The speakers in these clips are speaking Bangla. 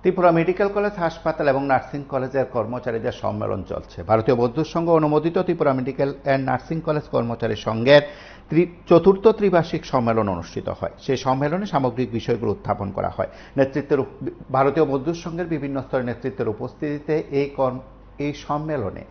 ত্রিপুরা মেডিকেল কলেজ হাসপাতাল এবং নার্সিং কলেজের কর্মচারীদের সম্মেলন চলছে। ভারতীয় বৌদ্ধ সংঘ অনুমোদিত Tripura medical and nursing college কর্মচারী সংঘের চতুর্থ ত্রিবার্ষিক সম্মেলন অনুষ্ঠিত হয়। সেই সম্মেলনে সামগ্রিক বিষয়গুলো উত্থাপন করা হয়। ভারতীয় বৌদ্ধ সংঘের বিভিন্ন স্তরের নেতৃত্বের উপস্থিতিতে এই সম্মেলনে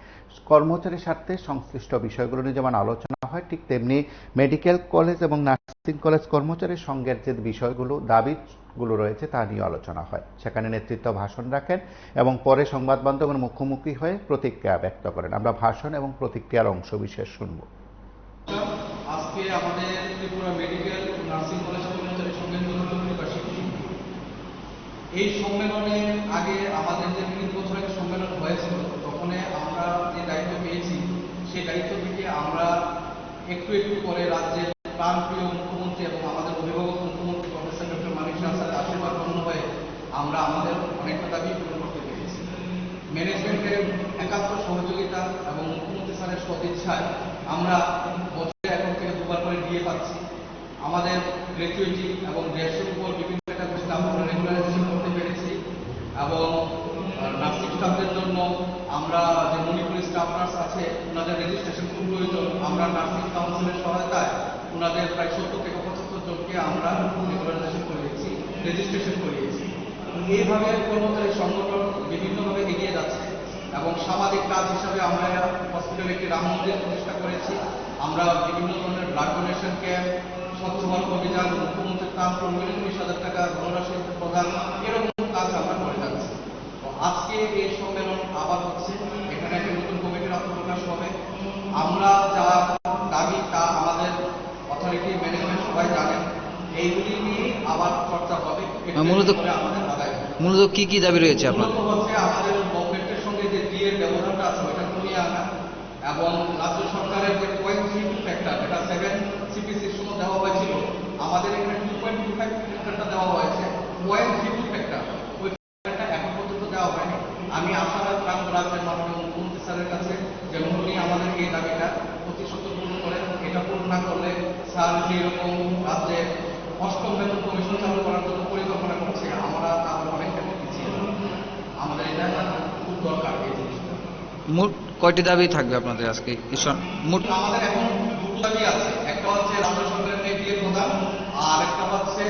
কর্মচারী স্বার্থে সংশ্লিষ্ট বিষয়গুলো নিয়ে যেমন আলোচনা হয়, ঠিক তেমনি মেডিকেল কলেজ এবং নার্সিং কলেজ কর্মচারী সংঘের যে বিষয়গুলো দাবিগুলো রয়েছে তা নিয়ে আলোচনা হয়। সেখানে নেতৃত্ব ভাষণ রাখেন এবং পরে সংবাদ মাধ্যমের মুখোমুখি হয়ে প্রতিক্রিয়া ব্যক্ত করেন। আমরা ভাষণ এবং প্রতিক্রিয়ার অংশ বিশেষ শুনব। আজকে আমাদের ত্রিপুরা মেডিকেল নার্সিং কলেজ কর্মচারী সংঘের এই সম্মেলনের আগে আমাদের যে ৩ বছর আগে সম্মেলন হয়েছিল, তখন আমরা যে দায়িত্ব পেয়েছি সেই দায়িত্ব থেকে আমরা একটু করে রাজ্যের প্রাণপ্রিয় মুখ্যমন্ত্রী এবং আমাদের অভিভাবক মুখ্যমন্ত্রী প্রফেসর ডক্টর মানিক শাহ স্যারের আশীর্বাদ গ্রহণ হয়ে আমরা আমাদের অনেকটা দাবি পূরণ করতে পেরেছি। ম্যানেজমেন্টের একান্ত সহযোগিতা এবং মুখ্যমন্ত্রী স্যারের সদিচ্ছায় আমরা বছরে এখন থেকে 2বার করে দিয়ে পাচ্ছি। আমাদের গ্র্যাচুইটি এবং ড্রেসের উপর বিভিন্ন ক্যাটাগরিতে আমরা রেগুলারাইজেশন করতে পেরেছি এবং নার্সিং স্টাফদের জন্য আমরা যে মণিপুরি স্টাফ নার্স আছে ওনাদের রেজিস্ট্রেশন খুব প্রয়োজন। আমরা নার্সিং কাউন্সিলের সহায়তায় ওনাদের প্রায় 70 থেকে 75 জনকে আমরা রেগুলারাইজেশন করিয়েছি, রেজিস্ট্রেশন করিয়েছি। এইভাবে কর্মচারী সংগঠন বিভিন্নভাবে এগিয়ে যাচ্ছে এবং সামাজিক কাজ হিসাবে আমরা হসপিটালে একটি রাম মন্দির প্রতিষ্ঠা করেছি। আমরা বিভিন্ন ধরনের ব্লাড ডোনেশন ক্যাম্প, স্বচ্ছ ভারত অভিযান, মুখ্যমন্ত্রীর ত্রাণ 30,000 টাকা ধনরাশি প্রদান, এরকম কাজ আমরা করে যাচ্ছি। তো আজকে এই সম্মেলন আবার হচ্ছে, এখানে একটা নতুন কমিটির আত্মপ্রকাশ হবে। আমরা যা দাবি তা আমাদের অথরিটি ম্যানেজমেন্ট সবাই জানেন, এইগুলি নিয়ে আবার চর্চা হবে। মূলত কি কি দাবি রয়েছে আপনার? হচ্ছে আমাদের গভর্নমেন্টের সঙ্গে যে ডিএর ব্যবধানটা আছে ওইটা কমিয়ে আনা এবং রাজ্য সরকারের যে 0.32 ফ্যাক্টর, এটা 7 সিপিসির সময় দেওয়া হয়েছিল, আমাদের এখানে 2.25 ফ্যাক্টরটা দেওয়া হয়েছে। 0.32 ফ্যাক্টর, ওই ফ্যাক্টরটা এখন পর্যন্ত দেওয়া হয়নি। আমি আশা রাখলাম রাজ্যের মাননীয় মুখ্যমন্ত্রী স্যারের কাছে যে উনি আমাদের এই দাবিটা প্রতিশত পূরণ করেন। এটা পূরণ না করলে স্যার যেরকম রাজ্যে 8ম বেতন কমিশন চালু করার জন্য পরিকল্পনা করছে, আমরা তাহলে অনেক ক্ষেত্রে পিছিয়ে যাব। আমাদের এটা খুব দরকার এই জিনিসটা। মোট কয়টি দাবি থাকবে আপনাদের আজকে? আমাদের এখন 2টো দাবি আছে। একটা হচ্ছে রাজ্য সরকারের ডিএ প্রদান, আর একটা হচ্ছে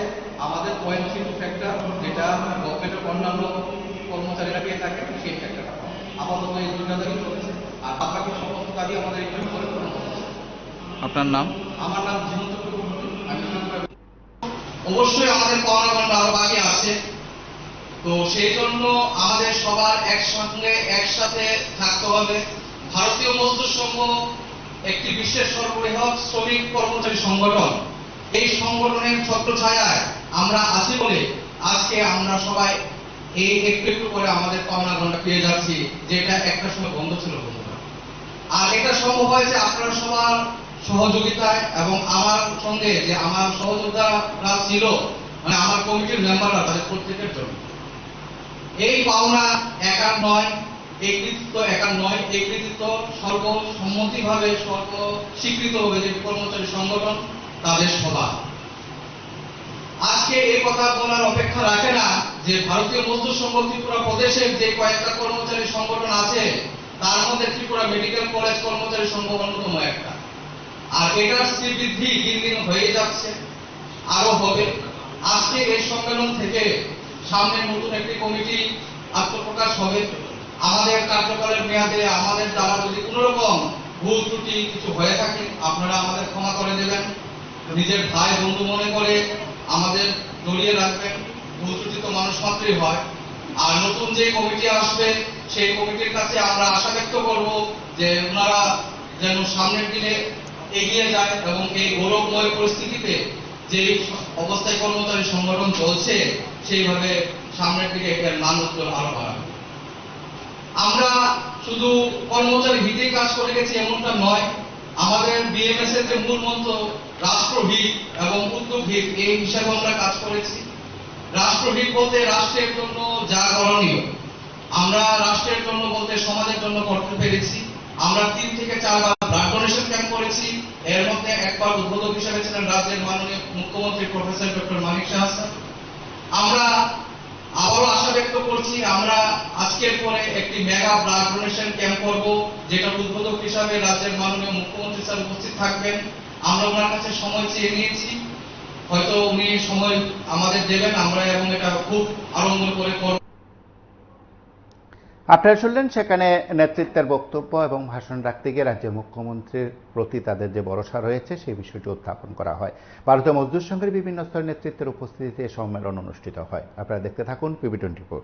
আমাদের 0.32 ফ্যাক্টর, যেটা গভর্নমেন্টের অন্যান্য কর্মচারীরা পেয়ে থাকে সেই ফ্যাক্টরটা। আপাতত এই 2টা দাবি চলছে, আর বাকি সমস্ত দাবি আমাদের একটু করে পূরণ করতে। আপনার নাম? আমার নাম জীবন চক্রবর্তী। অবশ্যই আমাদের পাওনা আরো বাকি আছে, তো সেই জন্য আমাদের সবার একসাথে থাকতে হবে। ভারতীয় মজদুর সংঘ একটি বিশ্বের সর্ববৃহৎ শ্রমিক কর্মচারী সংগঠন। এই সংগঠনের ছত্রছায়ায় আমরা আছি বলে আজকে আমরা সবাই এই একটু করে আমাদের পাওনা ঘন্টা পেয়ে যাচ্ছি, যেটা একটা সময় বন্ধ ছিল। আর এটা সম্ভব হয়েছে আপনারা সবার সহযোগিতায় এবং আমার সঙ্গে যে আমার সহযোগিতারা ছিল, মানে আমার কমিটির মেম্বাররা, তাদের প্রত্যেকের জন্য। এই পাওনা একার নয়, এই কৃতিত্ব একার নয়, এই কৃতিত্ব সর্বসম্মতিভাবে স্বীকৃত হবে যে কর্মচারী সংগঠন তাদের সভা। আজকে এই কথা বলার অপেক্ষা রাখে না যে ভারতীয় মজদুর সংঘ ত্রিপুরা প্রদেশের যে কয়েকটা কর্মচারী সংগঠন আছে তার মধ্যে ত্রিপুরা মেডিকেল কলেজ কর্মচারী সংঘ অন্যতম একটা। আর এটার শ্রীবৃদ্ধি দিন দিন হয়ে যাচ্ছে, আরো হবে। আজকে এই সম্মেলন থেকে সামনে নতুন একটি কমিটি আত্মপ্রকাশ হবে। আমাদের কার্যকালের মেয়াদে আমাদের দ্বারা যদি কোন রকম ভুল ত্রুটি কিছু হয়ে থাকে আপনারা আমাদের ক্ষমা করে দেবেন, নিজের ভাই বন্ধু মনে করে আমাদের জড়িয়ে রাখবেন। ভুল ত্রুটি তো মানুষ মাত্রই হয়। আর নতুন যে কমিটি আসবে সেই কমিটির কাছে আমরা আশা ব্যক্ত করব যে ওনারা যেন সামনের দিনে এগিয়ে যায় এবং এই গৌরবময় পরিস্থিতিতে যে অবস্থায় কর্মচারী সংগঠন চলছে সেইভাবে সামনের দিকে এর মান উজ্জ্বল আরো বাড়াবে। আমরা শুধু কর্মচারী হিতে কাজ করে গেছি এমনটা নয়। আমাদের বিএমএস এর যে মূল মন্ত্র রাষ্ট্রহিত এবং উদ্যোগহিত, এই হিসাবে আমরা কাজ করেছি। রাষ্ট্রহিত বলতে রাষ্ট্রের জন্য যা করণীয় আমরা রাষ্ট্রের জন্য বলতে সমাজের জন্য করতে পেরেছি। আমরা 3 থেকে 4 বার ব্লাড ডোনেশন ক্যাম্প করেছি। এর মধ্যে একবার উদ্বোধক হিসেবে ছিলেন রাজ্যের মাননীয় মুখ্যমন্ত্রী প্রফেসর ডক্টর মানিক শাহ স্যার। আমরা আবারও আশা ব্যক্ত করছি আমরা আজকের পরে একটি মেগা ব্লাড ডোনেশন ক্যাম্প করব, যেটা উদ্বোধক হিসাবে রাজ্যের মাননীয় মুখ্যমন্ত্রী স্যার উপস্থিত থাকবেন। আমরা ওনার কাছে সময় চেয়ে নিয়েছি, হয়তো উনি সময় আমাদের দেবেন, আমরা এবং এটা খুব আড়ম্বর করে করব। আপনারা শুনলেন সেখানে নেতৃত্বের বক্তব্য এবং ভাষণ রাখতে গিয়ে রাজ্যের মুখ্যমন্ত্রীর প্রতি তাদের যে ভরসা রয়েছে সেই বিষয়টি উত্থাপন করা হয়। ভারতীয় মজদুর সংঘের বিভিন্ন স্তরের নেতৃত্বের উপস্থিতিতে এই সম্মেলন অনুষ্ঠিত হয়। আপনারা দেখতে থাকুন PB24।